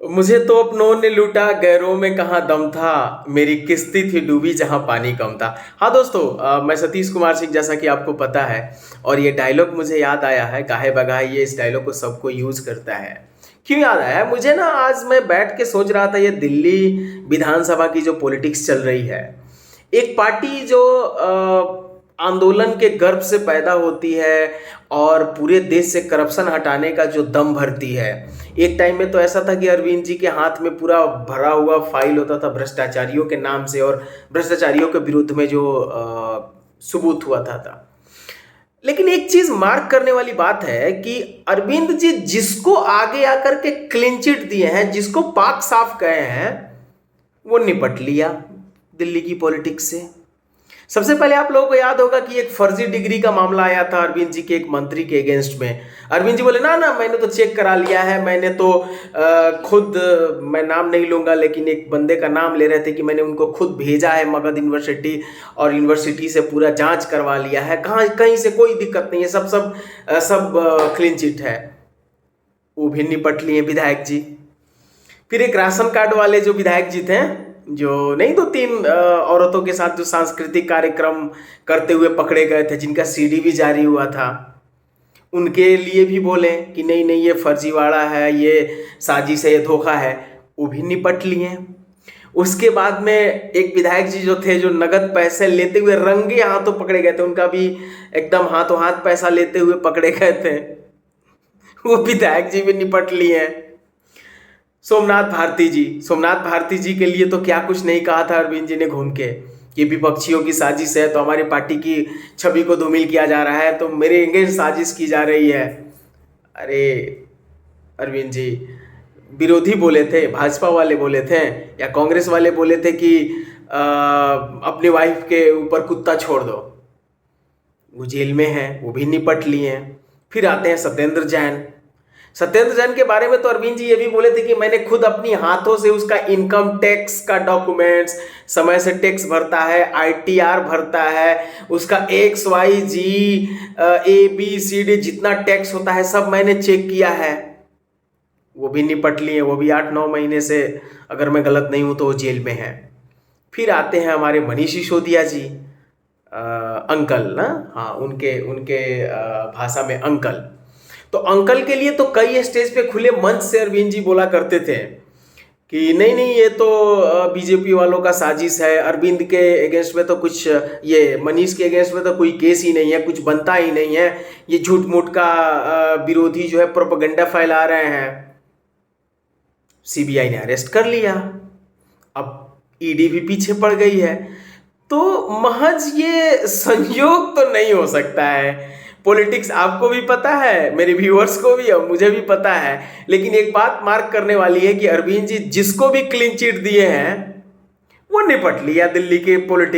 मुझे तो अपनों ने लूटा, गैरों में कहाँ दम था, मेरी किस्ती थी डूबी जहाँ पानी कम था। हाँ दोस्तों, मैं सतीश कुमार सिंह, जैसा कि आपको पता है। और ये डायलॉग मुझे याद आया है, गाहे बगाहे ये इस डायलॉग को सबको यूज करता है। क्यों याद आया है मुझे ना, आज मैं बैठ के सोच रहा था ये दिल्ली विधानसभा की जो पॉलिटिक्स चल रही है। एक पार्टी जो आंदोलन के गर्भ से पैदा होती है और पूरे देश से करप्शन हटाने का जो दम भरती है। एक टाइम में तो ऐसा था कि अरविंद जी के हाथ में पूरा भरा हुआ फाइल होता था भ्रष्टाचारियों के नाम से, और भ्रष्टाचारियों के विरुद्ध में जो सबूत हुआ था। लेकिन एक चीज मार्क करने वाली बात है कि अरविंद जी जिसको आगे आकर के क्लीन चिट दिए हैं, जिसको पाक साफ गए हैं, वो निपट लिया दिल्ली की पॉलिटिक्स से। सबसे पहले आप लोगों को याद होगा कि एक फर्जी डिग्री का मामला आया था अरविंद जी के एक मंत्री के अगेंस्ट में। अरविंद जी बोले ना ना, मैंने तो चेक करा लिया है, मैंने तो खुद, मैं नाम नहीं लूंगा, लेकिन एक बंदे का नाम ले रहे थे कि मैंने उनको खुद भेजा है मगध यूनिवर्सिटी, और यूनिवर्सिटी से पूरा जांच करवा लिया है, कहाँ कहीं से कोई दिक्कत नहीं है, सब क्लीन चिट है। वो भी निपट लिए विधायक जी। फिर एक राशन कार्ड वाले जो विधायक जी थे, जो नहीं, दो तीन औरतों के साथ जो सांस्कृतिक कार्यक्रम करते हुए पकड़े गए थे, जिनका सीडी भी जारी हुआ था, उनके लिए भी बोले कि नहीं नहीं ये फर्जीवाड़ा है, ये साजिश है, ये धोखा है। वो भी निपट लिए। उसके बाद में एक विधायक जी जो थे, जो नगद पैसे लेते हुए रंगे हाथों पकड़े गए थे, उनका भी एकदम हाथों हाथ पैसा लेते हुए पकड़े गए थे, वो विधायक जी भी निपट लिए। सोमनाथ भारती जी के लिए तो क्या कुछ नहीं कहा था अरविंद जी ने घूम के, कि विपक्षियों की साजिश है, तो हमारी पार्टी की छवि को धूमिल किया जा रहा है, तो मेरे अगेंस्ट साजिश की जा रही है। अरे अरविंद जी, विरोधी बोले थे, भाजपा वाले बोले थे या कांग्रेस वाले बोले थे कि अपनी वाइफ के ऊपर कुत्ता छोड़ दो, वो जेल में है, वो भी निपट लिए। फिर आते हैं सत्येंद्र जैन के बारे में तो अरविंद जी ये भी बोले थे कि मैंने खुद अपनी हाथों से उसका इनकम टैक्स का डॉक्यूमेंट्स, समय से टैक्स भरता है, आईटीआर भरता है, उसका XYZ ABCD जितना टैक्स होता है सब मैंने चेक किया है। वो भी निपट लिए, वो भी 8-9 महीने से, अगर मैं गलत नहीं हूं तो वो जेल में है। फिर आते हैं हमारे मनीष सिसोदिया जी, अंकल ना, हाँ, उनके उनके भाषा में अंकल। तो अंकल के लिए तो कई स्टेज पे खुले मंच से अरविंद जी बोला करते थे कि नहीं नहीं ये तो बीजेपी वालों का साजिश है, अरविंद के अगेंस्ट में तो कुछ, ये मनीष के अगेंस्ट में तो कोई केस ही नहीं है, कुछ बनता ही नहीं है, ये झूठ मूठ का विरोधी जो है प्रोपेगेंडा फैला रहे हैं। सीबीआई ने अरेस्ट कर लिया, अब ईडी भी पीछे पड़ गई है। तो महज ये संयोग तो नहीं हो सकता है। पॉलिटिक्स आपको भी पता है, मेरे व्यूअर्स को भी, और मुझे भी पता है। लेकिन एक बात मार्क करने वाली है कि अरविंद जी जिसको भी क्लीन चिट दिए हैं, वो निपट लिया दिल्ली के पॉलिटिक्स।